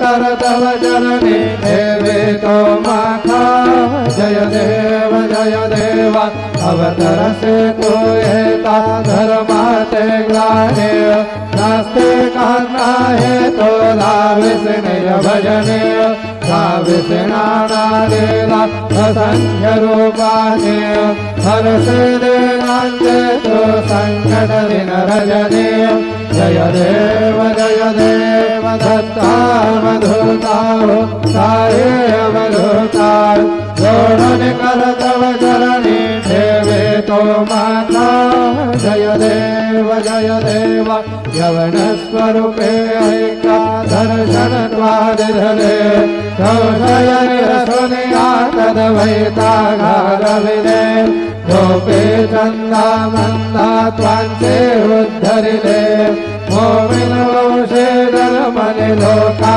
कर तव चरणी देवे तो माखा जय देव अवतरसे तो हेता धर्माते ग्लाने नास्ते कान्ना हे तो लाविष्णय भजने लाविष्णानादेला असंख्य रूपाने हरसे देनांचे तो संकट दिन रजने जय देव दत्तावधूताओ साये अवधूताओ जोड़न कर तव चरणी देवे तो माता जय देव यवन स्वरूपे ऐका दर्शन द्वारिधरे जय निरसुनिया तदवैता घारविदे गोपे चंदा मंदा त्वांचे उद्धरिले मोमिन वंशे धर्मनि लोका